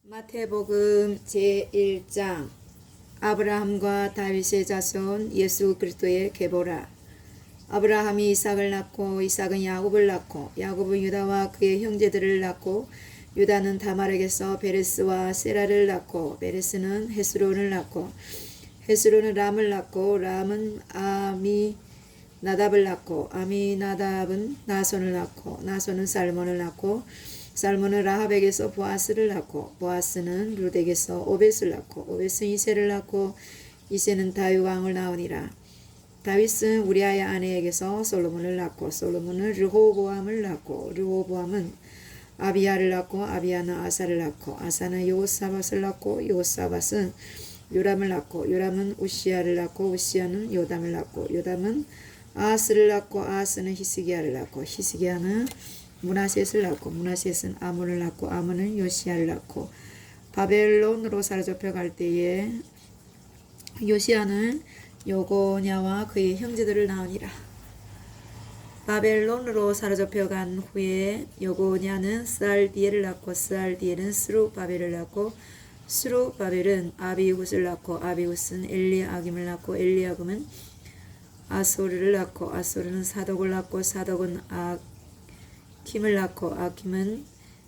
마태복음 제1장 아브라함과 다윗의 자손 예수 그리스도의 계보라. 아브라함이 이삭을 낳고 이삭은 야곱을 낳고 야곱은 유다와 그의 형제들을 낳고 유다는 다말에게서 베레스와 세라를 낳고 베레스는 헤스론을 낳고 헤스론은 람을 낳고 람은 아미나답을 낳고 아미나답은 나손을 낳고 나손은 살몬을 낳고 살몬은 라합에게서 보아스를 낳고 보아스는 룻에게서 오벳을 낳고 오벳은 이새를 낳고 이새는 다윗 왕을 낳으니라. 다윗은 우리아의 아내에게서 솔로몬을 낳고 솔로몬은 르호보암을 낳고 르호보암은 아비야를 낳고 아비야는 아사를 낳고 아사는 여호사밧을 낳고 여호사밧은 요람을 낳고 요람은 우시야를 낳고 우시야는 요담을 낳고 요담은 아하스를 낳고 아하스는 히스기야를 낳고 히스기야는 므낫셋을 낳고 므낫셋은 아몬을 낳고 아몬은 요시야를 낳고 바벨론으로 사로잡혀 갈 때에 요시야는 여고냐와 그의 형제들을 낳으니라. 바벨론으로 사로잡혀 간 후에 여고냐는 스알디엘을 낳고 스알디엘은 스루바벨을 낳고 스루바벨은 아비훗을 낳고 아비훗은 엘리아김을 낳고 엘리아김은 아소르를 낳고 아소르는 사독을 낳고 사독은 아킴을 낳고 아킴은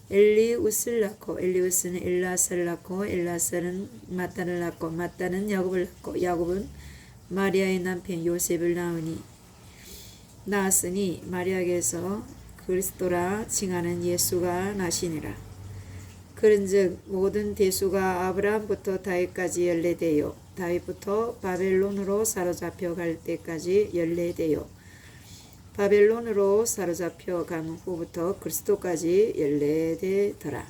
엘리웃을 낳고 엘리웃은 엘라사를 낳고 엘라사는 마따를 낳고 마따는 야곱을 낳고 야곱은 마리아의 남편 요셉을 낳았으니 마리아에게서 그리스도라 칭하는 예수가 나시니라. 그런즉 모든 대수가 아브라함부터 다윗까지 연례되요 다윗부터 바벨론으로 사로잡혀 갈 때까지 연례되요 바벨론으로 사로잡혀 간 후부터 그리스도까지 연례되더라.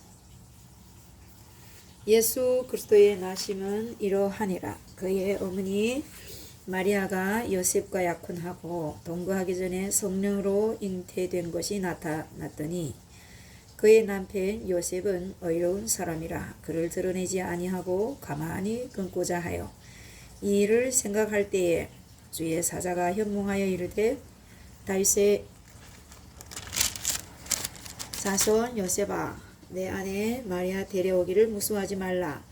예수 그리스도의 나심은 이러하니라. 그의 어머니 마리아가 요셉과 약혼하고 동거하기 전에 성령으로 잉태된 것이 나타났더니 그의 남편 요셉은 의로운 사람이라 그를 드러내지 아니하고 가만히 끊고자 하여 이 일을 생각할 때에 주의 사자가 현몽하여 이르되 다윗의 자손 요셉아 내 아내 마리아 데려오기를 무수하지 말라.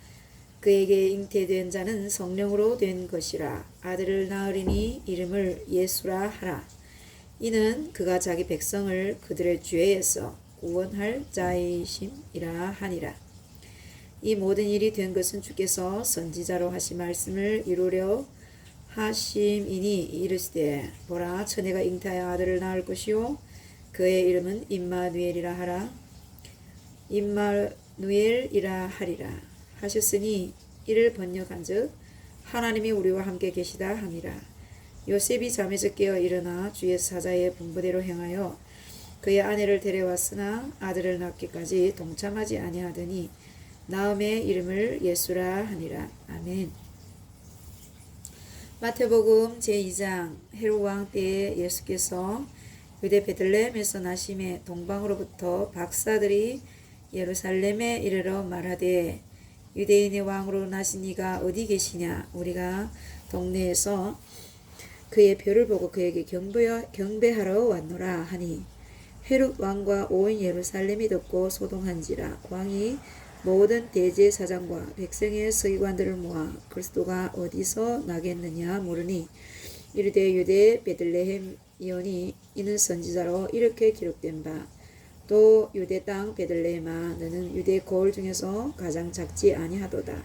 그에게 잉태된 자는 성령으로 된 것이라. 아들을 낳으리니 이름을 예수라 하라. 이는 그가 자기 백성을 그들의 죄에서 구원할 자이심이라 하니라. 이 모든 일이 된 것은 주께서 선지자로 하신 말씀을 이루려 하심이니 이르시되 보라 처녀가 잉태하여 아들을 낳을 것이요 그의 이름은 임마누엘이라 하라. 임마누엘이라 하리라 하셨으니 이를 번역한즉 하나님이 우리와 함께 계시다 함이라. 요셉이 잠에서 깨어 일어나 주의 사자의 분부대로 행하여 그의 아내를 데려왔으나 아들을 낳기까지 동참하지 아니하더니 나음의 이름을 예수라 하니라. 아멘. 마태복음 제2장 헤롯 왕 때에 예수께서 유대 베들레헴에서 나심에 동방으로부터 박사들이 예루살렘에 이르러 말하되 유대인의 왕으로 나신 이가 어디 계시냐. 우리가 동네에서 그의 표를 보고 그에게 경배하러 왔노라 하니 헤롯 왕과 온 예루살렘이 듣고 소동한지라. 왕이 모든 대제사장과 백성의 서기관들을 모아 그리스도가 어디서 나겠느냐 물으니 이르되 유대 베들레헴이오니 이는 선지자로 이렇게 기록된 바 또 유대 땅 베들레헴아 너는 유대 거울 중에서 가장 작지 아니하도다.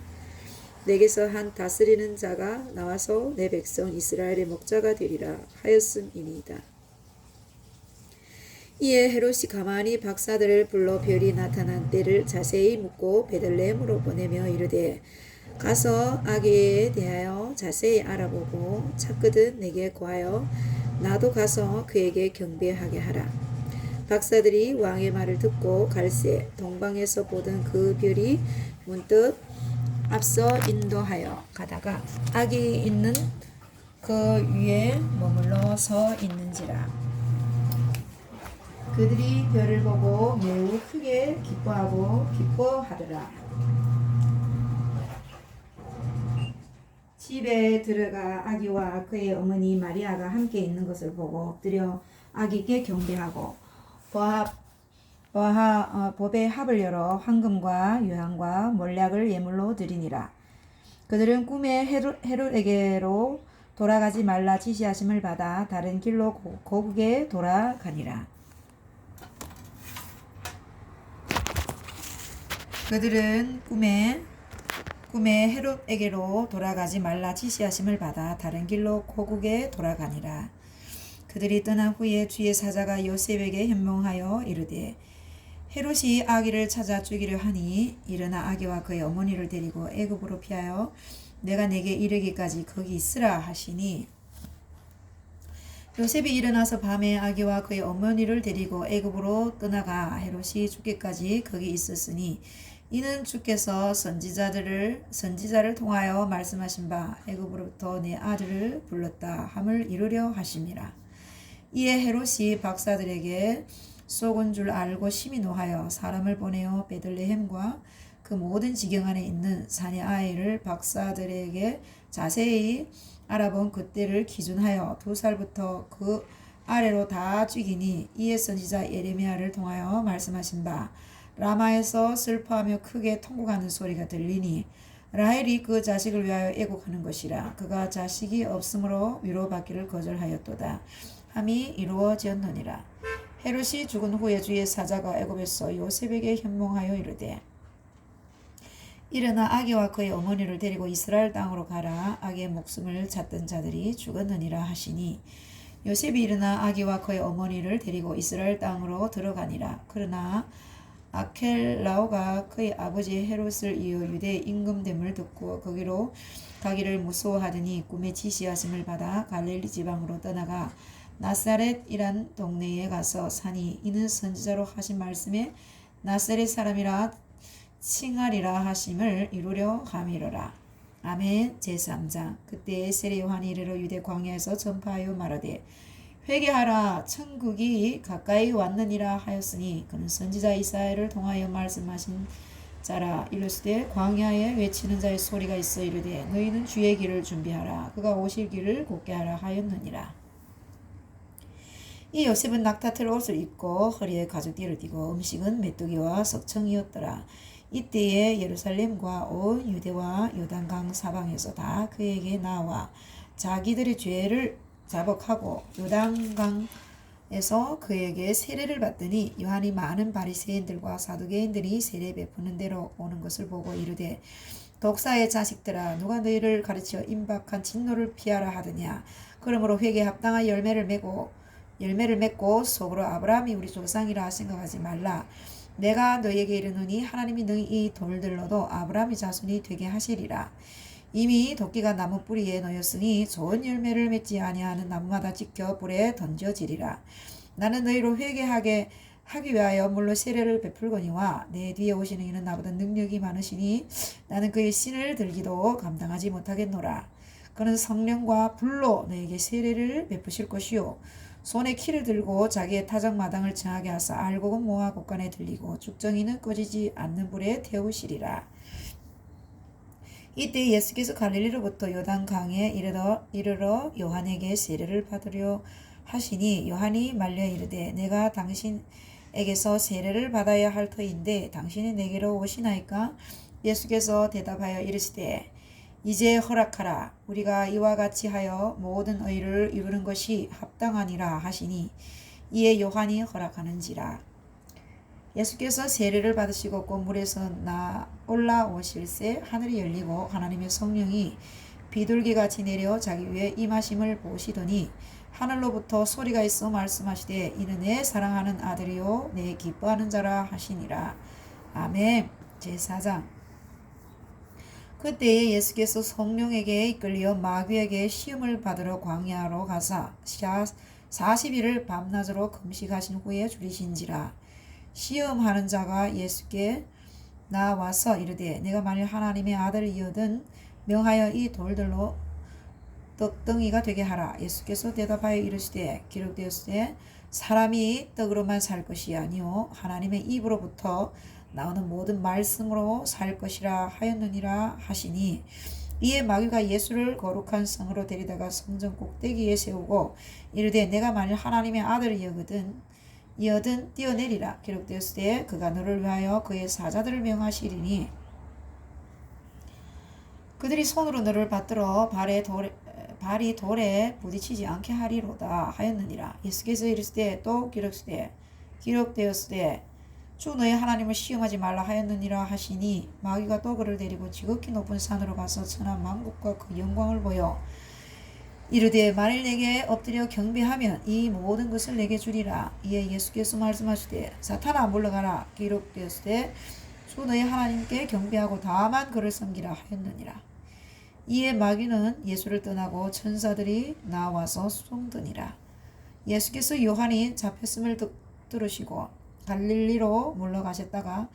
내게서 한 다스리는 자가 나와서 내 백성 이스라엘의 목자가 되리라 하였음이니이다. 이에 헤롯이 가만히 박사들을 불러 별이 나타난 때를 자세히 묻고 베들레헴으로 보내며 이르되 가서 아기에 대하여 자세히 알아보고 찾거든 내게 고하여 나도 가서 그에게 경배하게 하라. 박사들이 왕의 말을 듣고 갈새 동방에서 보던 그 별이 문득 앞서 인도하여 가다가 아기 있는 그 위에 머물러 서 있는지라. 그들이 별을 보고 매우 크게 기뻐하더라. 집에 들어가 아기와 그의 어머니 마리아가 함께 있는 것을 보고 엎드려 아기께 경배하고 법의 합을 열어 황금과 유향과 몰약을 예물로 드리니라. 그들은 꿈에 헤롯에게로 돌아가지 말라 지시하심을 받아 다른 길로 고국에 돌아가니라. 그들은 꿈에 헤롯에게로 돌아가지 말라 지시하심을 받아 다른 길로 고국에 돌아가니라. 그들이 떠난 후에 주의 사자가 요셉에게 현몽하여 이르되 헤롯이 아기를 찾아 죽이려 하니 일어나 아기와 그의 어머니를 데리고 애굽으로 피하여 내가 내게 이르기까지 거기 있으라 하시니 요셉이 일어나서 밤에 아기와 그의 어머니를 데리고 애굽으로 떠나가 헤롯이 죽기까지 거기 있었으니 이는 주께서 선지자를 통하여 말씀하신 바 애굽으로부터 내 아들을 불렀다 함을 이루려 하심이라. 이에 헤롯이 박사들에게 속은 줄 알고 심히 노하여 사람을 보내어 베들레헴과 그 모든 지경 안에 있는 산의 아이를 박사들에게 자세히 알아본 그때를 기준하여 2살부터 그 아래로 다 죽이니 이에 선지자 예레미야를 통하여 말씀하신 바 라마에서 슬퍼하며 크게 통곡하는 소리가 들리니 라헬이 그 자식을 위하여 애곡하는 것이라. 그가 자식이 없으므로 위로받기를 거절하였도다 함이 이루어지었느니라. 헤롯이 죽은 후에 주의 사자가 애굽에서 요셉에게 현몽하여 이르되 일어나 아기와 그의 어머니를 데리고 이스라엘 땅으로 가라. 아기의 목숨을 찾던 자들이 죽었느니라 하시니 요셉이 일어나 아기와 그의 어머니를 데리고 이스라엘 땅으로 들어가니라. 그러나 아켈라오가 그의 아버지 헤롯을 이어 유대 임금됨을 듣고 거기로 가기를 무서워하더니 꿈에 지시하심을 받아 갈릴리 지방으로 떠나가 나사렛이란 동네에 가서 사니 이는 선지자로 하신 말씀에 나사렛 사람이라 칭하리라 하심을 이루려 함이로라. 아멘. 제3장. 그때 세례 요한이 이르러 유대 광야에서 전파하여 말하되 회개하라 천국이 가까이 왔느니라 하였으니 그는 선지자 이사야를 통하여 말씀하신 자라. 이르시되 광야에 외치는 자의 소리가 있어 이르되 너희는 주의 길을 준비하라 그가 오실 길을 곧게 하라 하였느니라. 이 요셉은 낙타털 옷을 입고 허리에 가죽띠를 띠고 음식은 메뚜기와 석청이었더라. 이때에 예루살렘과 온 유대와 요단강 사방에서 다 그에게 나와 자기들의 죄를 자복하고 요단강에서 그에게 세례를 받더니 요한이 많은 바리새인들과 사두개인들이 세례 베푸는 데로 오는 것을 보고 이르되 독사의 자식들아 누가 너희를 가르쳐 임박한 진노를 피하라 하더냐. 그러므로 회개에 합당한 열매를 맺고 속으로 아브라함이 우리 조상이라 생각하지 말라. 내가 너희에게 이르노니 하나님이 너희 이 돌들로도 아브라함의 자손이 되게 하시리라. 이미 도끼가 나무 뿌리에 놓였으니 좋은 열매를 맺지 아니하는 나무마다 지켜 불에 던져지리라. 나는 너희로 회개하게 하기 위하여 물로 세례를 베풀거니와 내 뒤에 오시는 이는 나보다 능력이 많으시니 나는 그의 신을 들기도 감당하지 못하겠노라. 그는 성령과 불로 너에게 세례를 베푸실 것이요 손에 키를 들고 자기의 타작 마당을 정하게 하사 알곡은 모아 곳간에 들리고 죽정이는 꺼지지 않는 불에 태우시리라. 이때 예수께서 갈릴리로부터 요단강에 이르러 요한에게 세례를 받으려 하시니 요한이 말려 이르되 내가 당신에게서 세례를 받아야 할 터인데 당신이 내게로 오시나이까? 예수께서 대답하여 이르시되 이제 허락하라. 우리가 이와 같이 하여 모든 의를 이루는 것이 합당하니라 하시니 이에 요한이 허락하는지라. 예수께서 세례를 받으시고 꽃물에서 올라오실새 하늘이 열리고 하나님의 성령이 비둘기같이 내려 자기 위에 임하심을 보시더니 하늘로부터 소리가 있어 말씀하시되 이는 내 사랑하는 아들이요 내 기뻐하는 자라 하시니라. 아멘. 제4장. 그때에 예수께서 성령에게 이끌려 마귀에게 시험을 받으러 광야로 가사 40일을 밤낮으로 금식하신 후에 줄이신지라. 시험하는 자가 예수께 나와서 이르되 내가 만일 하나님의 아들이거든 명하여 이 돌들로 떡덩이가 되게 하라. 예수께서 대답하여 이르시되 기록되었으되 사람이 떡으로만 살 것이 아니요 하나님의 입으로부터 나오는 모든 말씀으로 살 것이라 하였느니라 하시니 이에 마귀가 예수를 거룩한 성으로 데리다가 성전 꼭대기에 세우고 이르되 내가 만일 하나님의 아들이거든 이어든 뛰어내리라 기록되었을 때 그가 너를 위하여 그의 사자들을 명하시리니 그들이 손으로 너를 받들어 발이 돌에 부딪히지 않게 하리로다 하였느니라. 예수께서 이르실 때 또 기록되었을 때 주 너의 하나님을 시험하지 말라 하였느니라 하시니 마귀가 또 그를 데리고 지극히 높은 산으로 가서 천하 만국과 그 영광을 보여 이르되 만일 내게 엎드려 경배하면 이 모든 것을 내게 주리라. 이에 예수께서 말씀하시되 사탄아 물러가라 기록되었을 때 주 너의 하나님께 경배하고 다만 그를 섬기라 하였느니라. 이에 마귀는 예수를 떠나고 천사들이 나와서 숭드니라. 예수께서 요한이 잡혔음을 들으시고 갈릴리로 물러가셨다가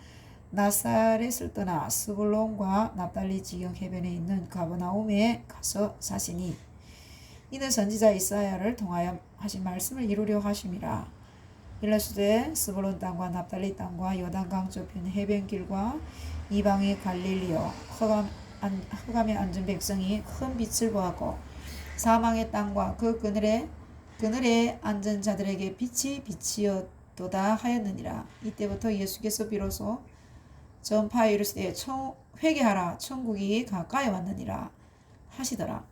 나사렛을 떠나 스불론과 납달리 지경 해변에 있는 가버나움에 가서 사시니 이는 선지자 이사야를 통하여 하신 말씀을 이루려 하심이라. 이르시되 스불론 땅과 납달리 땅과 요단강 저편 해변길과 이방의 갈릴리요 흑암에 앉은 백성이 큰 빛을 보았고 사망의 땅과 그 그늘에 앉은 자들에게 빛이 빛이었도다 하였느니라. 이때부터 예수께서 비로소 전파하여 이르시되 회개하라 천국이 가까이 왔느니라 하시더라.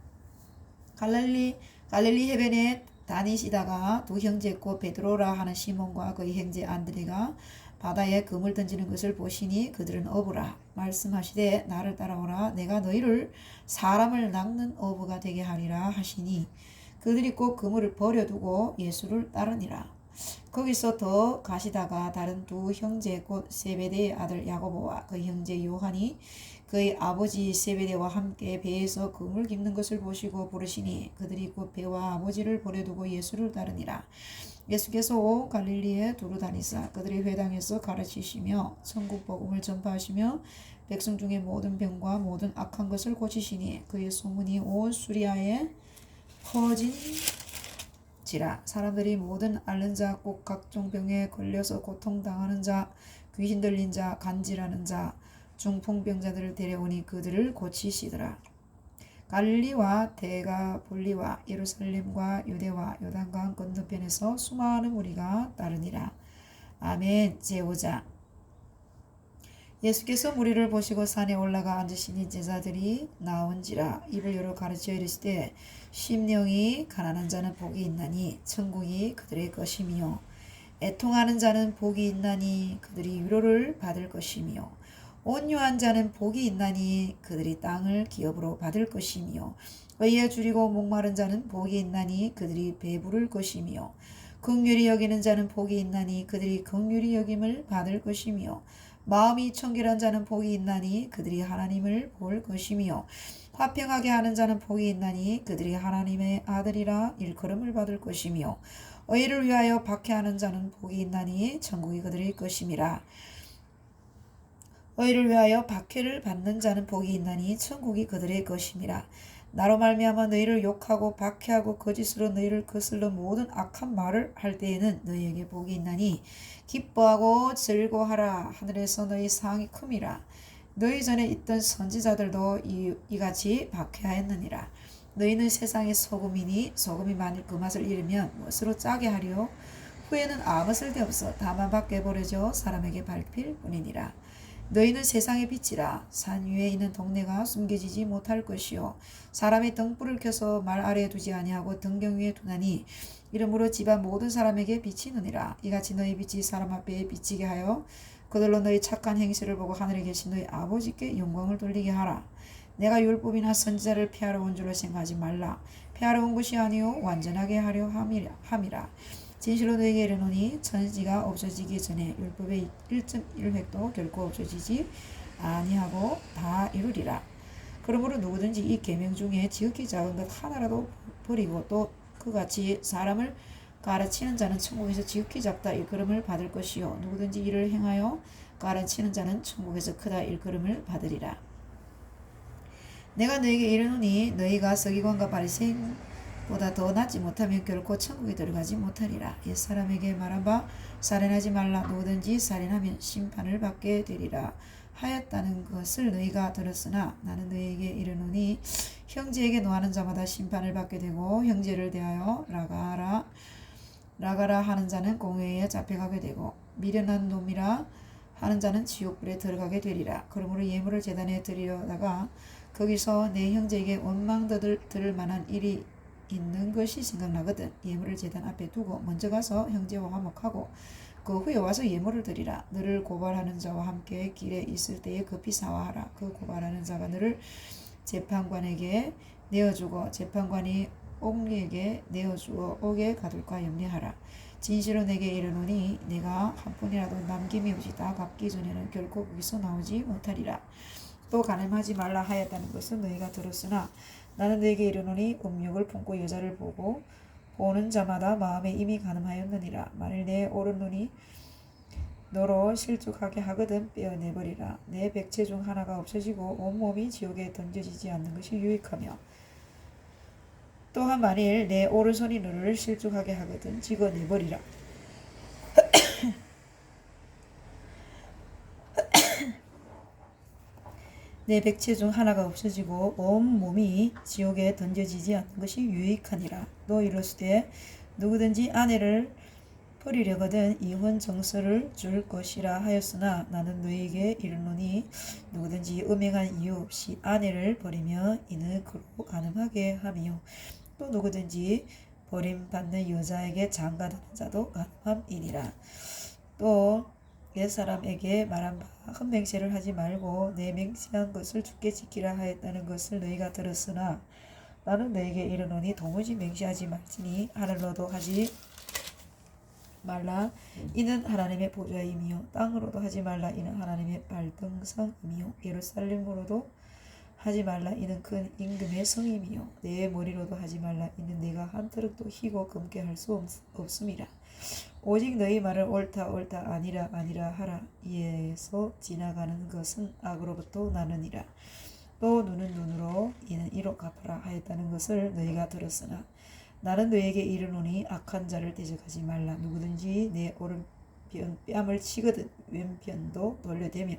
갈릴리 해변에 다니시다가 두 형제 곧 베드로라 하는 시몬과 그의 형제 안드레가 바다에 금을 던지는 것을 보시니 그들은 어부라. 말씀하시되 나를 따라오라. 내가 너희를 사람을 낚는 어부가 되게 하리라 하시니 그들이 곧 그물을 버려두고 예수를 따르니라. 거기서 더 가시다가 다른 두 형제 곧 세베대의 아들 야고보와 그 형제 요한이 그의 아버지 세베대와 함께 배에서 그물 깁는 것을 보시고 부르시니 그들이 곧 배와 아버지를 버려두고 예수를 따르니라. 예수께서 온 갈릴리에 두루 다니사 그들의 회당에서 가르치시며 천국 복음을 전파하시며 백성 중에 모든 병과 모든 악한 것을 고치시니 그의 소문이 온 수리아에 퍼진지라. 사람들이 모든 앓는 자 곧 각종 병에 걸려서 고통당하는 자 귀신 들린 자 간질하는 자 중풍병자들을 데려오니 그들을 고치시더라. 갈릴리와 데가볼리와 예루살렘과 유대와 요단강 건너편에서 수많은 무리가 따르니라. 아멘. 제5장. 예수께서 무리를 보시고 산에 올라가 앉으시니 제자들이 나온지라. 입을 열어 가르쳐 이르시되 심령이 가난한 자는 복이 있나니 천국이 그들의 것이며 애통하는 자는 복이 있나니 그들이 위로를 받을 것이며 온유한 자는 복이 있나니 그들이 땅을 기업으로 받을 것이며 의에 줄이고 목마른 자는 복이 있나니 그들이 배부를 것이며 긍휼히 여기는 자는 복이 있나니 그들이 긍휼히 여김을 받을 것이며 마음이 청결한 자는 복이 있나니 그들이 하나님을 볼 것이며 화평하게 하는 자는 복이 있나니 그들이 하나님의 아들이라 일컬음을 받을 것이며 의를 위하여 박해하는 자는 복이 있나니 천국이 그들의 것임이라. 의를 위하여 박해를 받는 자는 복이 있나니 천국이 그들의 것임이라. 나로 말미암아 너희를 욕하고 박해하고 거짓으로 너희를 거슬러 모든 악한 말을 할 때에는 너희에게 복이 있나니 기뻐하고 즐거워하라. 하늘에서 너희 상이 큼이라. 너희 전에 있던 선지자들도 이같이 박해하였느니라. 너희는 세상의 소금이니 소금이 만일 그 맛을 잃으면 무엇으로 짜게 하리요? 후에는 아무 쓸데없어 다만 밖에 버려져 사람에게 밟힐 뿐이니라. 너희는 세상의 빛이라. 산 위에 있는 동네가 숨겨지지 못할 것이요 사람이 등불을 켜서 말 아래에 두지 아니하고 등경 위에 두나니 이러므로 집안 모든 사람에게 빛이 느니라. 이같이 너희 빛이 사람 앞에 비치게 하여 그들로 너희 착한 행실을 보고 하늘에 계신 너희 아버지께 영광을 돌리게 하라. 내가 율법이나 선지자를 폐하러 온 줄로 생각하지 말라. 폐하러 온 것이 아니요 완전하게 하려 함이라. 진실로 너에게 이르노니 천지가 없어지기 전에 율법의 1.1획도 결코 없어지지 아니하고 다 이루리라. 그러므로 누구든지 이 계명 중에 지극히 작은 것 하나라도 버리고 또 그같이 사람을 가르치는 자는 천국에서 지극히 작다 일컬음을 받을 것이요 누구든지 이를 행하여 가르치는 자는 천국에서 크다 일컬음을 받으리라. 내가 너에게 이르노니 너희가 서기관과 바리새인보다 더 낫지 못하면 결코 천국에 들어가지 못하리라. 옛사람에게 말한 바 살인하지 말라. 누구든지 살인하면 심판을 받게 되리라 하였다는 것을 너희가 들었으나 나는 너희에게 이르노니 형제에게 노하는 자마다 심판을 받게 되고 형제를 대하여 라가하라. 나가라 하는 자는 공회에 잡혀가게 되고 미련한 놈이라 하는 자는 지옥불에 들어가게 되리라. 그러므로 예물을 제단에 드리려다가 거기서 내 형제에게 원망 들을 만한 일이 있는 것이 생각나거든 예물을 제단 앞에 두고 먼저 가서 형제와 화목하고 그 후에 와서 예물을 드리라. 너를 고발하는 자와 함께 길에 있을 때에 급히 사화하라. 그 고발하는 자가 너를 재판관에게 내어주고 재판관이 옥리에게 내어주어 옥에 가둘까 염려하라. 진실로 내게 이르노니 내가 한 푼이라도 남김이 없이 다 갚기 전에는 결코 거기서 나오지 못하리라. 또 가늠하지 말라 하였다는 것은 너희가 들었으나 나는 너에게 이르노니 음욕을 품고 여자를 보는 자마다 마음에 이미 가늠하였느니라. 만일 내 오른눈이 너로 실족하게 하거든 빼어내버리라. 내 백체 중 하나가 없어지고 온몸이 지옥에 던져지지 않는 것이 유익하며 또한 만일 내 오른손이 너를 실족하게 하거든 찍어내버리라. 내 백체 중 하나가 없어지고 온 몸이 지옥에 던져지지 않는 것이 유익하니라. 너 이르시되 누구든지 아내를 버리려거든 이혼 정서를 줄 것이라 하였으나 나는 너희에게 이르노니 누구든지 음행한 이유 없이 아내를 버리며 이는 그로 가늠하게 하며 또 누구든지 버림받는 여자에게 장가드는 자도 가늠함이니라. 또 옛사람에게 말한 바 흠맹세를 하지 말고 내 맹세한 것을 주께 지키라 하였다는 것을 너희가 들었으나 나는 너희에게 이르노니 도무지 맹세하지 말지니 하늘로도 하지 말라 이는 하나님의 보좌이며 땅으로도 하지 말라 이는 하나님의 발등상이며 예루살렘으로도 하지 말라 이는 큰 임금의 성임이요 내 머리로도 하지 말라 이는 내가 한 트럭도 희고 금게 할 수 없음이라. 오직 너희 말을 옳다 아니라 하라. 이에서 지나가는 것은 악으로부터 나느니라. 또 눈은 눈으로 이는 이로 갚아라 하였다는 것을 너희가 들었으나 나는 너희에게 이르노니 악한 자를 대적하지 말라. 누구든지 내 오른편 뺨을 치거든 왼편도 돌려대며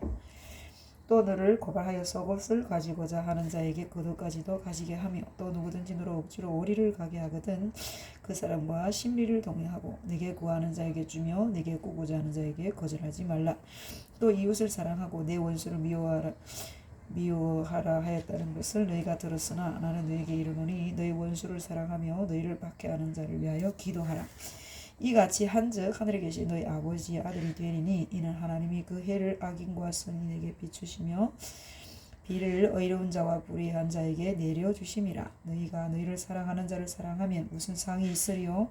또 너를 고발하여 속옷을 가지고자 하는 자에게 겉옷까지도 가지게 하며 또 누구든지 너로 억지로 오리를 가게 하거든 그 사람과 심리를 동행하고 내게 구하는 자에게 주며 내게 꾸고자 하는 자에게 거절하지 말라. 또 이웃을 사랑하고 내 원수를 미워하라 하였다는 것을 너희가 들었으나 나는 너희에게 이르노니 너희 원수를 사랑하며 너희를 박해하는 자를 위하여 기도하라. 이같이 한즉 하늘에 계신 너희 아버지의 아들이 되리니 이는 하나님이 그 해를 악인과 선인에게 비추시며 비를 의로운 자와 불의한 자에게 내려주심이라. 너희가 너희를 사랑하는 자를 사랑하면 무슨 상이 있으리요?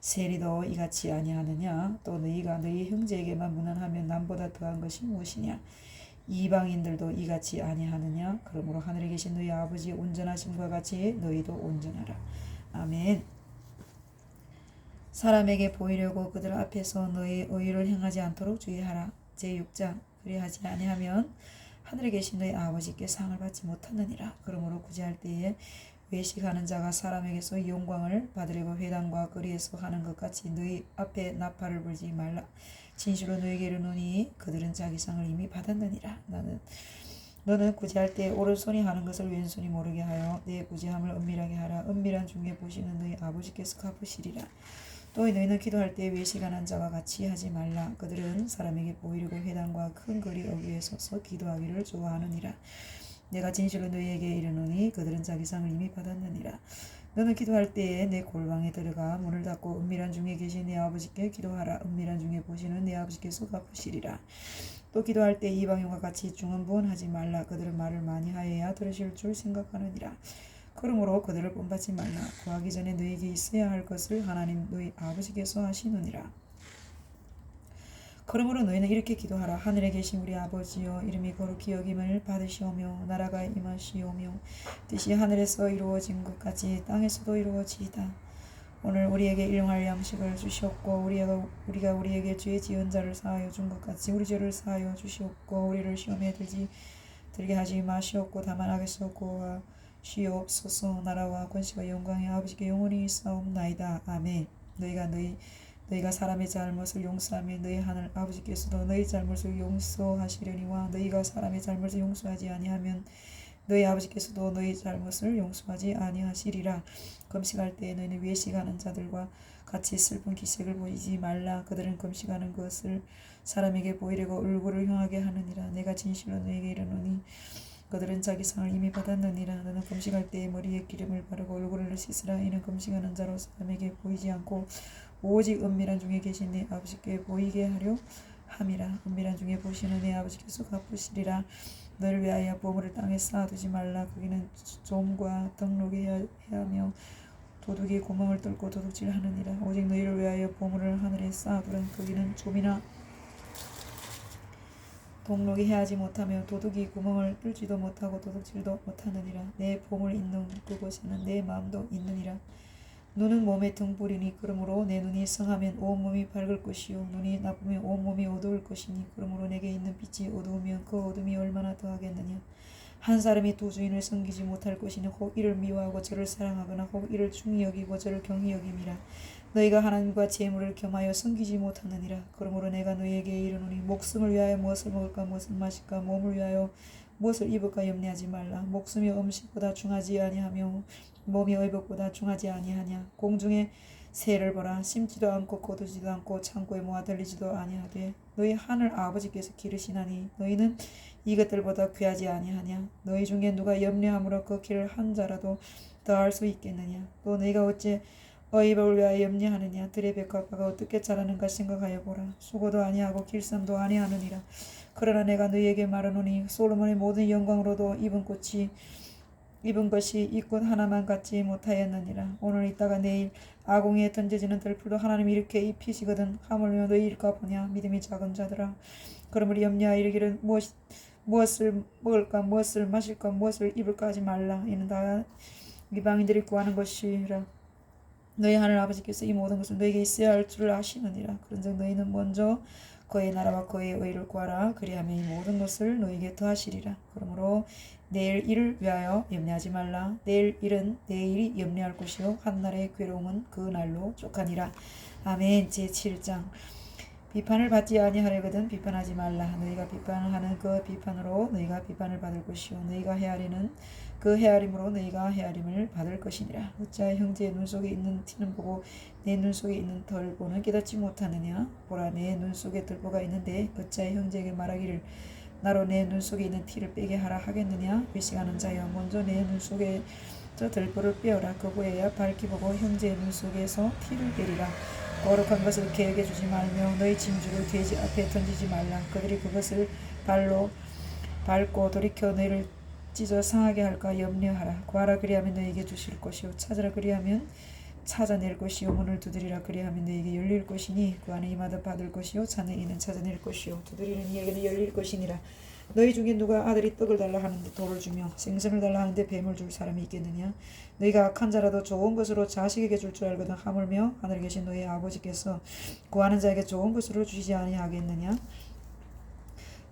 세리도 이같이 아니하느냐? 또 너희가 너희 형제에게만 무난하면 남보다 더한 것이 무엇이냐? 이방인들도 이같이 아니하느냐? 그러므로 하늘에 계신 너희 아버지의 온전하심과 같이 너희도 온전하라. 아멘. 사람에게 보이려고 그들 앞에서 너희 의를 행하지 않도록 주의하라. 제6장 그리하지 아니하면 하늘에 계신 너희 아버지께 상을 받지 못하느니라. 그러므로 구제할 때에 외식하는 자가 사람에게서 영광을 받으려고 회당과 거리에서 하는 것 같이 너희 앞에 나팔을 불지 말라. 진실로 너희에게 이르노니 그들은 자기 상을 이미 받았느니라. 너는 구제할 때 오른손이 하는 것을 왼손이 모르게 하여 내 구제함을 은밀하게 하라. 은밀한 중에 보시는 너희 아버지께서 갚으시리라. 또 너희는 기도할 때 외식하는 자와 같이 하지 말라. 그들은 사람에게 보이려고 회당과 큰 거리 어귀에 서서 기도하기를 좋아하느니라. 내가 진실로 너희에게 이르노니 그들은 자기 상을 이미 받았느니라. 너는 기도할 때에 내 골방에 들어가 문을 닫고 은밀한 중에 계신 내 아버지께 기도하라. 은밀한 중에 보시는 내 아버지께서 갚으시리라. 또 기도할 때 이방인과 같이 중언부언하지 말라. 그들은 말을 많이 하여야 들으실 줄 생각하느니라. 그러므로 그들을 본받지 말라. 구하기 전에 너희에게 있어야 할 것을 하나님 너희 아버지께서 하시느니라. 그러므로 너희는 이렇게 기도하라. 하늘에 계신 우리 아버지여 이름이 거룩히 여김을 받으시오며 나라가 임하시오며 뜻이 하늘에서 이루어진 것 같이 땅에서도 이루어지이다. 오늘 우리에게 일용할 양식을 주시옵고 우리가 우리에게 죄 지은 자를 사하여 준 것 같이 우리 죄를 사하여 주시옵고 우리를 시험에 들게 하지 마시옵고 다만 악에서 구하시옵소서. 나라와 권세와 영광이 아버지께 영원히 있사옵나이다. 아멘. 너희가 사람의 잘못을 용서하면 너희 하늘 아버지께서도 너희 잘못을 용서하시려니와 너희가 사람의 잘못을 용서하지 아니하면 너희 아버지께서도 너희 잘못을 용서하지 아니하시리라. 금식할 때에 너희는 외식하는 자들과 같이 슬픈 기색을 보이지 말라. 그들은 금식하는 것을 사람에게 보이려고 얼굴을 흉하게 하느니라. 내가 진실로 너에게 이르노니 그들은 자기 상을 이미 받았느니라. 너는 금식할 때에 머리에 기름을 바르고 얼굴을 씻으라. 이는 금식하는 자로 사람에게 보이지 않고 오직 은밀한 중에 계신 내 아버지께 보이게 하려 함이라. 은밀한 중에 보시는 내 아버지께서 갚으시리라. 너를 위하여 보물을 땅에 쌓아두지 말라. 거기는 좀과 등록이 해하며 도둑이 구멍을 뚫고 도둑질하느니라. 오직 너희를 위하여 보물을 하늘에 쌓아두라. 거기는 좀이나 동록이 해하지 못하며 도둑이 구멍을 뚫지도 못하고 도둑질도 못하느니라. 내 보물 있는 그곳에는 내 마음도 있느니라. 눈은 몸의 등불이니 그러므로 내 눈이 성하면 온몸이 밝을 것이요 눈이 나쁘면 온몸이 어두울 것이니 그러므로 내게 있는 빛이 어두우면 그 어둠이 얼마나 더하겠느냐. 한 사람이 두 주인을 섬기지 못할 것이니 혹 이를 미워하고 저를 사랑하거나 혹 이를 중히 여기고 저를 경히 여김이라. 너희가 하나님과 재물을 겸하여 섬기지 못하느니라. 그러므로 내가 너희에게 이르노니 목숨을 위하여 무엇을 먹을까 무엇을 마실까 몸을 위하여 무엇을 입을까 염려하지 말라. 목숨이 음식보다 중하지 아니하며 몸이 의복보다 중하지 아니하냐. 공중의 새를 보라. 심지도 않고 거두지도 않고 창고에 모아 들리지도 아니하되 너희 하늘 아버지께서 기르시나니 너희는 이것들보다 귀하지 아니하냐. 너희 중에 누가 염려함으로 그 길을 한 자라도 더할 수 있겠느냐. 또 너희가 어째 의복을 위하여 염려하느냐. 들의 백합화가 어떻게 자라는가 생각하여 보라. 수고도 아니하고 길쌈도 아니하느니라. 그러나 내가 너희에게 말하노니 솔로몬의 모든 영광으로도 입은 것이 이 꽃 하나만 갖지 못하였느니라. 오늘 있다가 내일 아궁이에 던져지는 들풀도 하나님이 이렇게 입히시거든. 하물며 너희일까 보냐. 믿음이 작은 자들아. 그러므로 염려하여 이르기를 무엇을 먹을까 무엇을 마실까 무엇을 입을까 하지 말라. 이는 다 이방인들이 구하는 것이라. 너희 하늘 아버지께서 이 모든 것을 너희에게 있어야 할 줄 아시느니라. 그런즉 너희는 먼저 그의 나라와 그의 의를 구하라. 그리하면 이 모든 것을 너희에게 더하시리라. 그러므로 내일 일을 위하여 염려하지 말라. 내일 일은 내일이 염려할 것이요 한날의 괴로움은 그 날로 족하니라. 아멘. 제7장. 비판을 받지 아니하려거든 비판하지 말라. 너희가 비판을 하는 그 비판으로 너희가 비판을 받을 것이요 너희가 헤아리는 그 헤아림으로 너희가 헤아림을 받을 것이니라. 어찌하여 형제의 눈 속에 있는 티는 보고 내 눈 속에 있는 덜보는 깨닫지 못하느냐. 보라, 내 눈 속에 덜보가 있는데 어찌하여 형제에게 말하기를 나로 내 눈 속에 있는 티를 빼게 하라 하겠느냐. 외식하는 자여, 먼저 내 눈 속에 저 덜보를 빼어라. 그 후에야 밝히 보고 형제의 눈 속에서 티를 빼리라. 거룩한 것을 개에게 주지 말며 너희 진주를 돼지 앞에 던지지 말라. 그들이 그것을 발로 밟고 돌이켜 너희를 찢어 상하게 할까 염려하라. 구하라 그리하면 너희에게 주실 것이요 찾으라 그리하면 찾아낼 것이요 문을 두드리라 그리하면 너희에게 열릴 것이니 구하는 이마다 받을 것이요 찾는 이는 찾아낼 것이요 두드리는 이에게는 열릴 것이니라. 너희 중에 누가 아들이 떡을 달라 하는데 돌을 주며 생선을 달라 하는데 뱀을 줄 사람이 있겠느냐. 너희가 악한 자라도 좋은 것으로 자식에게 줄 줄 알거든 하물며 하늘에 계신 너희 아버지께서 구하는 자에게 좋은 것으로 주시지 아니하겠느냐.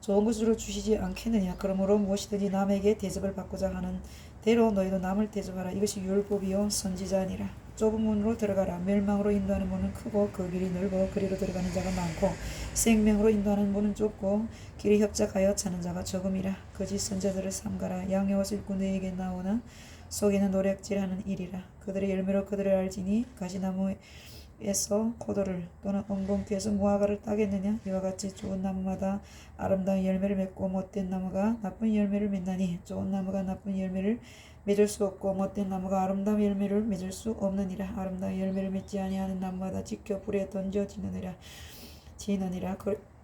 좋은 것으로 주시지 않겠느냐. 그러므로 무엇이든지 남에게 대접을 받고자 하는 대로 너희도 남을 대접하라. 이것이 율법이요 선지자니라. 좁은 문으로 들어가라. 멸망으로 인도하는 문은 크고 그 길이 넓어 그리로 들어가는 자가 많고 생명으로 인도하는 문은 좁고 길이 협착하여 찾는 자가 적음이라. 거짓 선자들을 삼가라. 양의 옷을 입고 너희에게 나오나 속에는 노략질하는 일이라. 그들의 열매로 그들을 알지니 가시나무에서 포도를 또는 엉겅퀴에서 무화과를 따겠느냐. 이와 같이 좋은 나무마다 아름다운 열매를 맺고 못된 나무가 나쁜 열매를 맺나니 좋은 나무가 나쁜 열매를 맺을 수 없고 못된 나무가 아름다운 열매를 맺을 수 없느니라. 아름다운 열매를 맺지 아니하는 나무마다 지켜 불에 던져지느니라.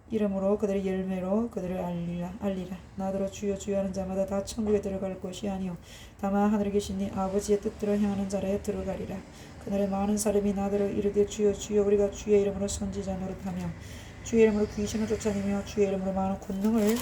이름으로 그들의 열매로 그들을 알리라. 나더러 주여 주여 하는 자마다 다 천국에 들어갈 것이 아니요 다만 하늘에 계신 네 아버지의 뜻대로 행하는 자라에 들어가리라. 그날에 많은 사람이 나더러 이르되 주여 주여 우리가 주의 이름으로 선지자 노릇하며 주의 이름으로 귀신을 쫓아내며 주의 이름으로 많은 권능을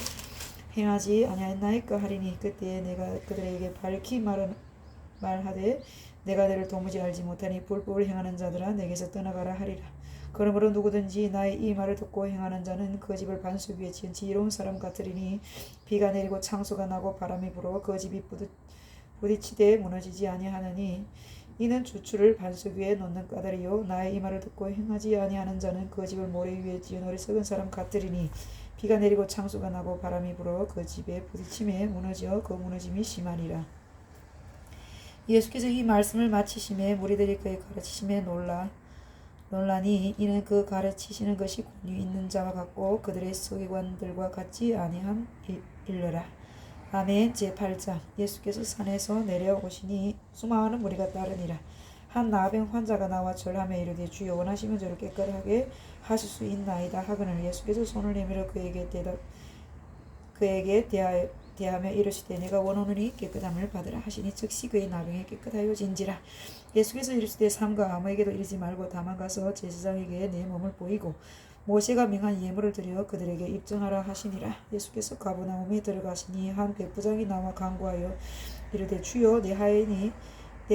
행하지 아니하였나이까 하리니 그때에 내가 그들에게 밝히 말하되 내가 너를 도무지 알지 못하니 불법을 행하는 자들아 내게서 떠나가라 하리라. 그러므로 누구든지 나의 이 말을 듣고 행하는 자는 그 집을 반석 위에 지은 지혜로운 사람 같으리니 비가 내리고 창수가 나고 바람이 불어 그 집이 부딪히되 무너지지 아니하느니 이는 주추를 반석 위에 놓는 까닭이요 나의 이 말을 듣고 행하지 아니하는 자는 그 집을 모래 위에 지은 어리석은 사람 같으리니 비가 내리고 창수가 나고 바람이 불어 그 집에 부딪힘에 무너져 그 무너짐이 심하니라. 예수께서 이 말씀을 마치심에 무리들이 그의 가르치심에 놀라 논란이 이는 그 가르치시는 것이 권위 있는 자와 같고 그들의 서기관들과 같지 아니함일러라. 아멘. 제8장. 예수께서 산에서 내려오시니 수많은 무리가 따르니라. 한 나병 환자가 나와 절하며 이르되 주여 원하시면 저를 깨끗하게 하실 수 있나이다 하거늘 예수께서 손을 내밀어 그에게 대하며 이르시되 내가 원하노니 깨끗함을 받으라 하시니 즉시 그의 나병이 깨끗하여진지라. 예수께서 이르시되 삼가 아무에게도 이르지 말고 다만 가서 제사장에게 내 몸을 보이고 모세가 명한 예물을 드려 그들에게 입증하라 하시니라. 예수께서 가버나움에 들어가시니 한 백부장이 나와 간구하여 이르되 주여 내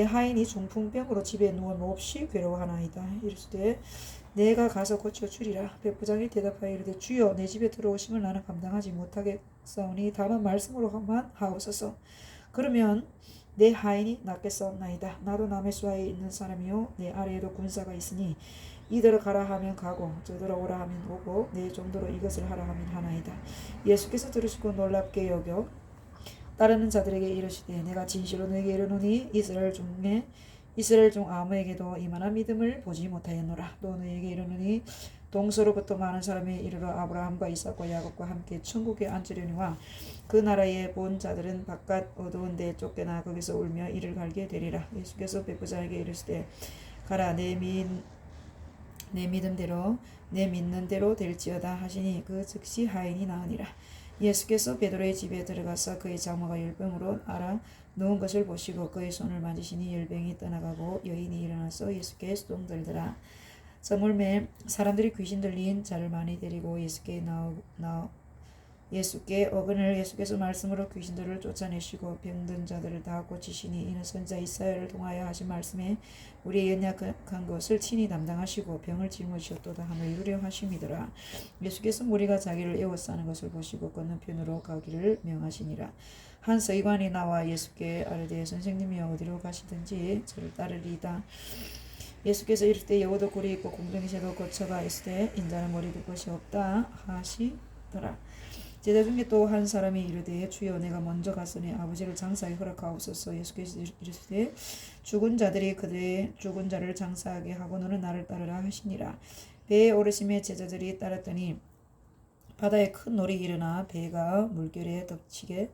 하인이 중풍병으로 집에 누워 몹시 괴로워하나이다. 이르시되 내가 가서 고쳐주리라. 백부장이 대답하여 이르되 주여 내 집에 들어오심을 나는 감당하지 못하겠사오니 다만 말씀으로만 하옵소서. 그러면 내 하인이 낫겠사옵나이다. 나도 남의 수하에 있는 사람이요 내 아래에도 군사가 있으니 이들을 가라 하면 가고 저들을 오라 하면 오고 내 정도로 이것을 하라 하면 하나이다. 예수께서 들으시고 놀랍게 여겨 따르는 자들에게 이르시되 내가 진실로 너에게 이르노니 이스라엘 중 아무에게도 이만한 믿음을 보지 못하였노라. 또 너에게 이르노니 동서로부터 많은 사람이 이르러 아브라함과 이삭과 야곱과 함께 천국에 앉으려니와 그 나라에 본 자들은 바깥 어두운 데 쫓겨나 거기서 울며 이를 갈게 되리라. 예수께서 백부장에게 이르시되 가라 내 믿음대로 내 믿는 대로 될지어다 하시니 그 즉시 하인이 나으니라. 예수께서 베드로의 집에 들어가서 그의 장모가 열병으로 알아 누운 것을 보시고 그의 손을 만지시니 열병이 떠나가고 여인이 일어나서 예수께 수동들더라. 저물매 사람들이 귀신 들린 자를 많이 데리고 예수께 어근을 예수께서 말씀으로 귀신들을 쫓아내시고 병든 자들을 다 고치시니 이는 선지자 이사야를 통하여 하신 말씀에 우리의 연약한 것을 친히 담당하시고 병을 짊으셨도다 함을 이루려 하심이더라. 예수께서 무리가 자기를 에워싸는 것을 보시고 건너편으로 가기를 명하시니라. 한 서기관이 나와 예수께 아뢰되 선생님이여 어디로 가시든지 저를 따르리이다. 예수께서 이르시되 여우도 굴이 있고 공중의 새도 거쳐가 있으되 인자는 머리 둘 것이 없다 하시더라. 제자 중에 또 한 사람이 이르되 주여 내가 먼저 가서 내 아버지를 장사하게 허락하옵소서. 예수께서 이르시되 죽은 자들이 그들의 죽은 자를 장사하게 하고 너는 나를 따르라 하시니라. 배에 오르심에 제자들이 따랐더니 바다에 큰 놀이 일어나 배가 물결에 덮치게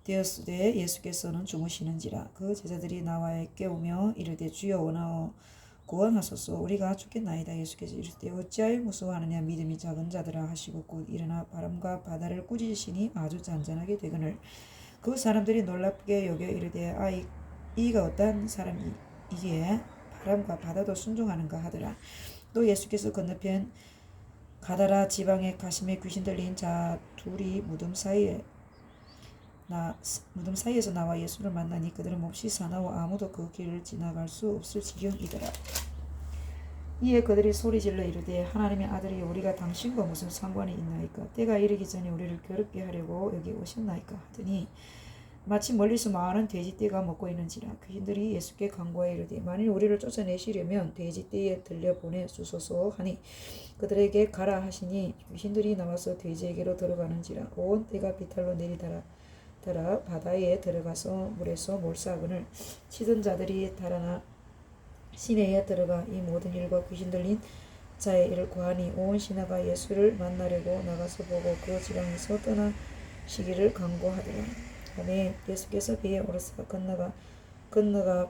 되었으되 예수께서는 주무시는지라. 그 제자들이 나와 깨우며 이르되 주여 원하오 구원하소서 우리가 죽겠나이다. 예수께서 이르시되 어찌하여 무서워하느냐 믿음이 작은 자들아 하시고 곧 일어나 바람과 바다를 꾸짖으시니 아주 잔잔하게 되거늘 그 사람들이 놀랍게 여겨 이르되 이가 어떠한 사람이기에 바람과 바다도 순종하는가 하더라. 또 예수께서 건너편 가다라 지방에 가심에 귀신 들린 자 둘이 무덤 사이에서 나와 예수를 만나니 그들은 몹시 사나워 아무도 그 길을 지나갈 수 없을 지경이더라. 이에 그들이 소리질러 이르되 하나님의 아들이 우리가 당신과 무슨 상관이 있나이까? 때가 이르기 전에 우리를 괴롭게 하려고 여기 오셨나이까? 하더니 마치 멀리서 많은 돼지떼가 먹고 있는지라. 귀신들이 예수께 간구하여 이르되 만일 우리를 쫓아내시려면 돼지떼에 들려보내 주소서 하니 그들에게 가라 하시니 귀신들이 나와서 돼지에게로 들어가는지라. 온 떼가 비탈로 내리더라. 바다에 들어가서 물에서 몰사하거늘 치던 자들이 달아나 시내에 들어가 이 모든 일과 귀신 들린 자의 일을 고하니 온 신하가 예수를 만나려고 나가서 보고 그 지방에서 떠나시기를 간구하더라. 아멘. 예수께서 배에 오르사 건너가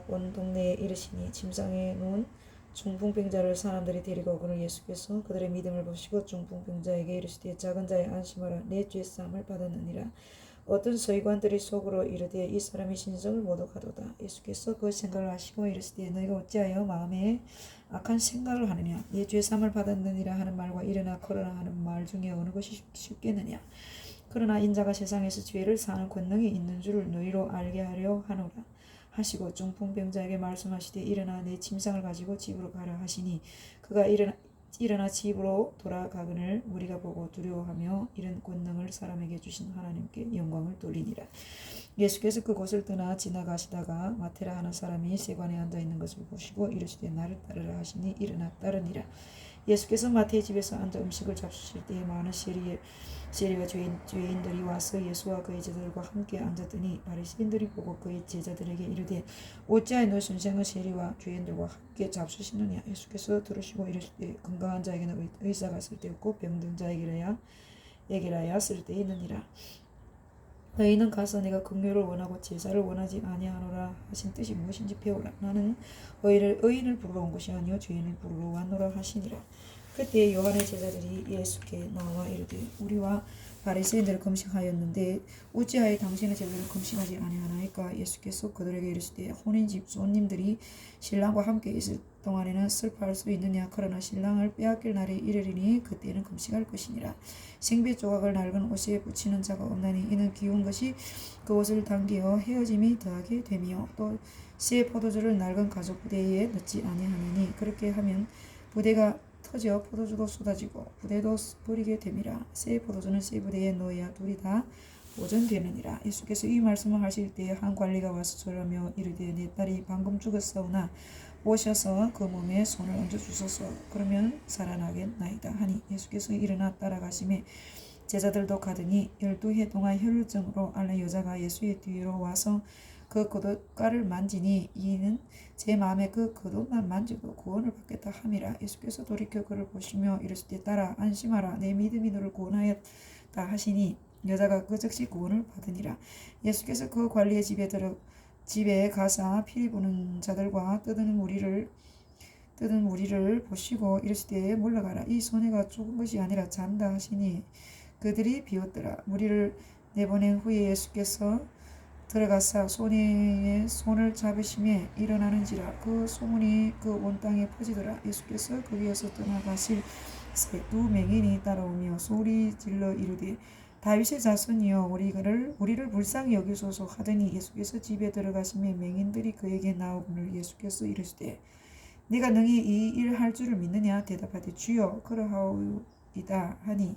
온 동네에 이르시니 침상에 누운 중풍병자를 사람들이 데리고 오거늘 예수께서 그들의 믿음을 보시고 중풍병자에게 이르시되 작은 자의 안심하라 내 죄 사함을 받았느니라. 어떤 서기관들이 속으로 이르되 이 사람이 신성을 모독하도다. 예수께서 그 생각을 아시고 이르시되 너희가 어찌하여 마음에 악한 생각을 하느냐. 내 죄 사함을 받았느니라 하는 말과 일어나 걸어라 하는 말 중에 어느 것이 쉽겠느냐. 그러나 인자가 세상에서 죄를 사하는 권능이 있는 줄을 너희로 알게 하려 하노라 하시고 중풍병자에게 말씀하시되 일어나 내 침상을 가지고 집으로 가라 하시니 그가 일어나 집으로 돌아가거늘 무리가 보고 두려워하며 이런 권능을 사람에게 주신 하나님께 영광을 돌리니라. 예수께서 그곳을 떠나 지나가시다가 마테라 하는 사람이 세관에 앉아있는 것을 보시고 이르시되 나를 따르라 하시니 일어나 따르니라. 예수께서 마태의 집에서 앉아 음식을 잡수실 때에 많은 세리와 죄인들이 와서 예수와 그의 제자들과 함께 앉았더니 바리새인들이 보고 그의 제자들에게 이르되 어찌하여 너 선생은 세리와 죄인들과 함께 잡수시느냐. 예수께서 들으시고 이르시되 건강한 자에게는 의사가 쓸데없고 병든 자에게라야 쓸데있느니라. 너희는 가서 내가 긍휼을 원하고 제사를 원하지 아니하노라 하신 뜻이 무엇인지 배우라. 나는 의인을 부르러 온 것이 아니요 죄인을 부르러 왔노라 하시니라. 그때 요한의 제자들이 예수께 나와 이르되 우리와 바리새인들을 금식하였는데 어찌하여 당신의 제자들을 금식하지 아니하나이까. 예수께서 그들에게 이르시되 혼인집 손님들이 신랑과 함께 있을 동안에는 슬퍼할 수 있느냐. 그러나 신랑을 빼앗길 날이 이르리니 그때는 금식할 것이니라. 생배 조각을 낡은 옷에 붙이는 자가 없나니 이는 기운 것이 그 옷을 당기어 헤어짐이 더하게 되며 또 새 포도주를 낡은 가죽 부대에 넣지 아니하나니 그렇게 하면 부대가 터져 포도주도 쏟아지고 부대도 버리게 됨이라. 새 포도주는 새 부대에 넣어야 둘이 다 보존되느니라. 예수께서 이 말씀을 하실 때에 한 관리가 와서 절하며 이르되 내 딸이 방금 죽었사오나 오셔서 그 몸에 손을 얹어 주소서. 그러면 살아나겠나이다 하니 예수께서 일어나 따라가시매 제자들도 가더니 12해 동안 혈루증으로 앓는 여자가 예수의 뒤로 와서 그 겉옷가를 만지니 이는 제 마음에 그 겉옷만 만져도 구원을 받겠다 함이라. 예수께서 돌이켜 그를 보시며 이르시되 딸아 안심하라 내 믿음이 너를 구원하였다 하시니 여자가 그 즉시 구원을 받으니라. 예수께서 그 관리의 집에 가사 피리 부는 자들과 뜯는 무리를 보시고 이르시되 물러가라. 이 소녀가 죽은 것이 아니라 잔다 하시니 그들이 비웃더라. 무리를 내보낸 후에 예수께서 들어가사 소녀의 손을 잡으심에 일어나는지라. 그 소문이 그 온 땅에 퍼지더라. 예수께서 거기에서 떠나가실 새 두 맹인이 따라오며 소리 질러 이르되 다윗의 자손이여 우리를 불쌍히 여기소서 하더니 예수께서 집에 들어가시며 맹인들이 그에게 나오거늘 예수께서 이르시되 네가 능히 이 일 할 줄을 믿느냐. 대답하되 주여 그러하오이다 하니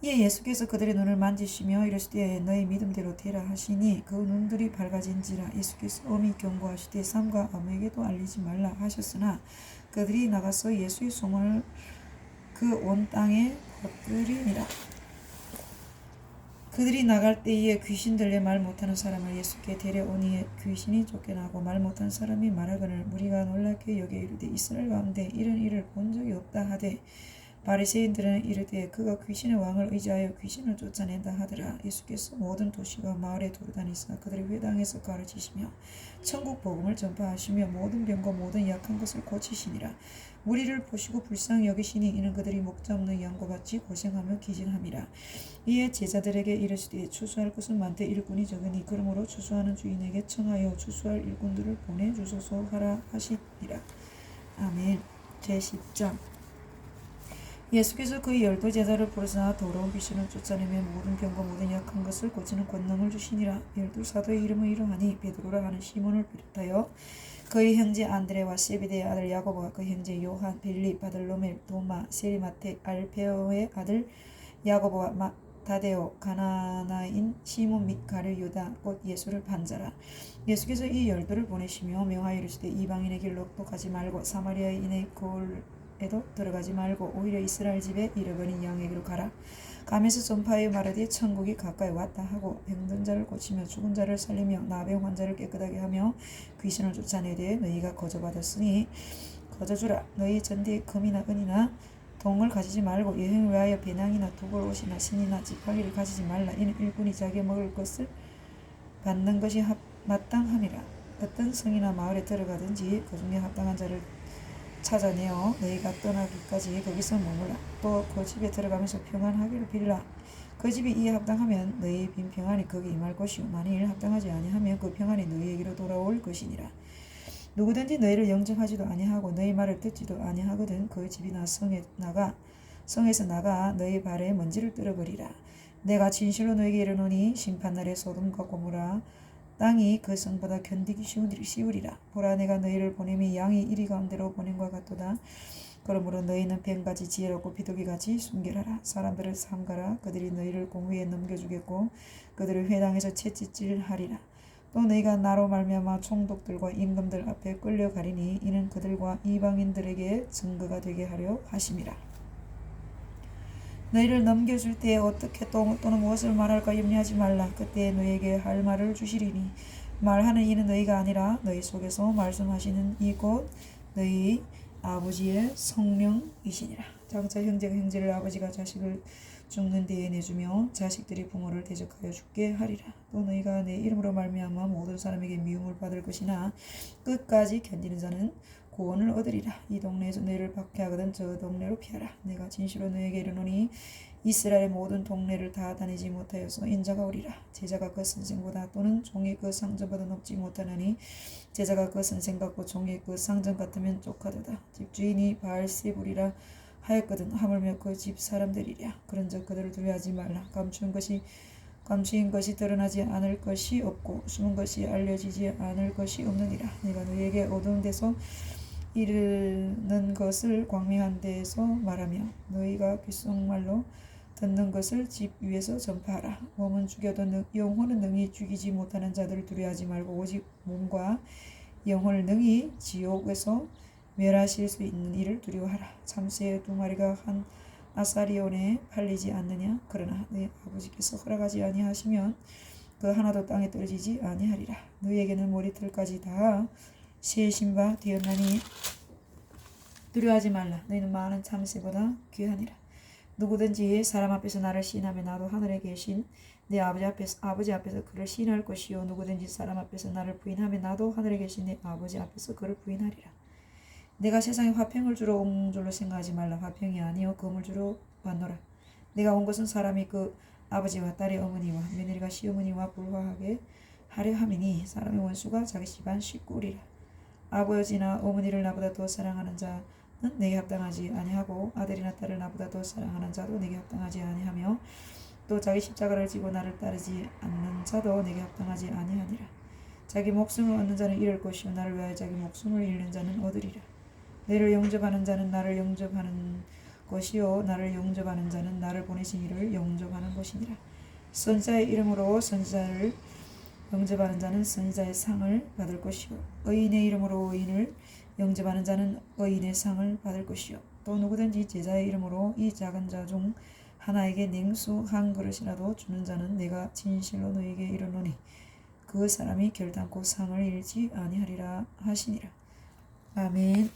이에 예수께서 그들의 눈을 만지시며 이르시되 너희 믿음대로 되라 하시니 그 눈들이 밝아진지라. 예수께서 엄히 경고하시되 삼가 아무에게도 알리지 말라 하셨으나 그들이 나가서 예수의 소문을 그 온 땅에 퍼뜨리니라. 그들이 나갈 때에 귀신 들려 말 못하는 사람을 예수께 데려오니 귀신이 쫓겨나고 말 못하는 사람이 말하거늘 무리가 놀랍게 여겨 이르되 이스라엘 가운데 이런 일을 본 적이 없다 하되 바리새인들은 이르되 그가 귀신의 왕을 의지하여 귀신을 쫓아낸다 하더라. 예수께서 모든 도시와 마을에 돌아다니사 그들의 회당에서 가르치시며 천국 복음을 전파하시며 모든 병과 모든 약한 것을 고치시니라. 무리를 보시고 불쌍히 여기시니 이는 그들이 목자 없는 양과 같이 고생하며 기진함이라. 이에 제자들에게 이르시되 추수할 것은 많되 일꾼이 적으니 그러므로 추수하는 주인에게 청하여 추수할 일꾼들을 보내주소서 하라 하시니라. 아멘. 제10장. 예수께서 그의 12제자를 부르사 더러운 귀신을 쫓아내며 모든 병과 모든 약한 것을 고치는 권능을 주시니라. 12사도의 이름은 이러하니 베드로라 하는 시몬을 비롯하여 그의 형제 안드레와 세베대의 아들 야고보와 그 형제 요한, 빌립, 바들로멜, 도마, 세리마테, 알페오의 아들 야고보와 다데오, 가나나인 시몬 및 가룟 유다 곧 예수를 반자라. 예수께서 이 12를 보내시며 명하여 이르시되 이방인의 길로 또 가지 말고 사마리아인의 골에도 들어가지 말고 오히려 이스라엘 집에 잃어버린 양에게로 가라. 가면서 전파하여 말하되 천국이 가까이 왔다 하고 병든 자를 고치며 죽은 자를 살리며 나병 환자를 깨끗하게 하며 귀신을 쫓아내되 너희가 거저받았으니 거저주라. 너희 전대에 금이나 은이나 동을 가지지 말고 여행을 위하여 배낭이나 두벌 옷이나 신이나 지팡이를 가지지 말라. 이는 일꾼이 자기 먹을 것을 받는 것이 마땅함이라. 어떤 성이나 마을에 들어가든지 그 중에 합당한 자를 찾아내어 너희가 떠나기까지 거기서 머물라. 또 그 집에 들어가면서 평안하기를 빌라. 그 집이 이에 합당하면 너희 빈 평안이 거기 임할 것이요 만일 합당하지 아니하면 그 평안이 너희에게로 돌아올 것이니라. 누구든지 너희를 영접하지도 아니하고 너희 말을 듣지도 아니하거든 그 집이나 성에서 나가 너희 발에 먼지를 떨어버리라. 내가 진실로 너희에게 이르노니 심판날에 소돔과 고모라 땅이 그 성보다 견디기 쉬우리라. 보라 내가 너희를 보냄이 양이 이리 가운데로 보냄과 같도다. 그러므로 너희는 뱀같이 지혜롭고 비둘기같이 순결하라. 사람들을 삼가라. 그들이 너희를 공회에 넘겨주겠고 그들을 회당에서 채찍질하리라. 또 너희가 나로 말미암아 총독들과 임금들 앞에 끌려가리니 이는 그들과 이방인들에게 증거가 되게 하려 하심이라. 너희를 넘겨줄 때에 어떻게 또는 무엇을 말할까 염려하지 말라. 그때 너희에게 할 말을 주시리니 말하는 이는 너희가 아니라 너희 속에서 말씀하시는 이곧 너희 아버지의 성령이시니라. 장차 형제가 형제를 아버지가 자식을 죽는 데에 내주며 자식들이 부모를 대적하여 죽게 하리라. 또 너희가 내 이름으로 말미암아 모든 사람에게 미움을 받을 것이나 끝까지 견디는 자는 구원을 얻으리라. 이 동네에서 너희를 박해하거든 저 동네로 피하라. 내가 진실로 너희에게 이르노니 이스라엘의 모든 동네를 다 다니지 못하여서 인자가 오리라. 제자가 그 선생보다 또는 종이 그 상전보다 높지 못하나니 제자가 그 선생 같고 종이 그 상전 같으면 족하도다. 집주인이 바알세불이라 하였거든 하물며 그 집 사람들이랴. 그런즉 그들을 두려워하지 말라. 감추인 것이 드러나지 않을 것이 없고 숨은 것이 알려지지 않을 것이 없느니라. 내가 너희에게 어두운 데서 이르는 것을 광명한 데에서 말하며 너희가 귓속말로 듣는 것을 집 위에서 전파하라. 몸은 죽여도 영혼은 능히 죽이지 못하는 자들을 두려워하지 말고 오직 몸과 영혼을 능히 지옥에서 멸하실 수 있는 이를 두려워하라. 참새 2마리가 한 아사리온에 팔리지 않느냐. 그러나 너희 아버지께서 허락하지 아니하시면 그 하나도 땅에 떨어지지 아니하리라. 너희에게는 머리털까지 다 세신 바 되었나니 두려워하지 말라. 너희는 많은 참새보다 귀하니라. 누구든지 사람 앞에서 나를 시인하면 나도 하늘에 계신 내 아버지 앞에서 그를 시인할 것이요 누구든지 사람 앞에서 나를 부인하면 나도 하늘에 계신 내 아버지 앞에서 그를 부인하리라. 내가 세상에 화평을 주러 온 줄로 생각하지 말라. 화평이 아니요 금을 주러 왔노라. 내가 온 것은 사람이 그 아버지와 딸의 어머니와 며느리가 시어머니와 불화하게 하려 함이니 사람의 원수가 자기 집안 식구리라. 아버지나 어머니를 나보다 더 사랑하는 자는 내게 합당하지 아니하고 아들이나 딸을 나보다 더 사랑하는 자도 내게 합당하지 아니하며 또 자기 십자가를 지고 나를 따르지 않는 자도 내게 합당하지 아니하니라. 자기 목숨을 얻는 자는 잃을 것이요 나를 위하여 자기 목숨을 잃는 자는 얻으리라. 너를 영접하는 자는 나를 영접하는 것이요 나를 영접하는 자는 나를 보내신 이를 영접하는 것이니라. 선지자의 이름으로 선지자를 영접하는 자는 선지자의 상을 받을 것이요 의인의 이름으로 의인을 영접하는 자는 의인의 상을 받을 것이요 또 누구든지 제자의 이름으로 이 작은 자 중 하나에게 냉수 한 그릇이라도 주는 자는 내가 진실로 너희에게 이르노니 그 사람이 결단코 상을 잃지 아니하리라 하시니라. 아멘.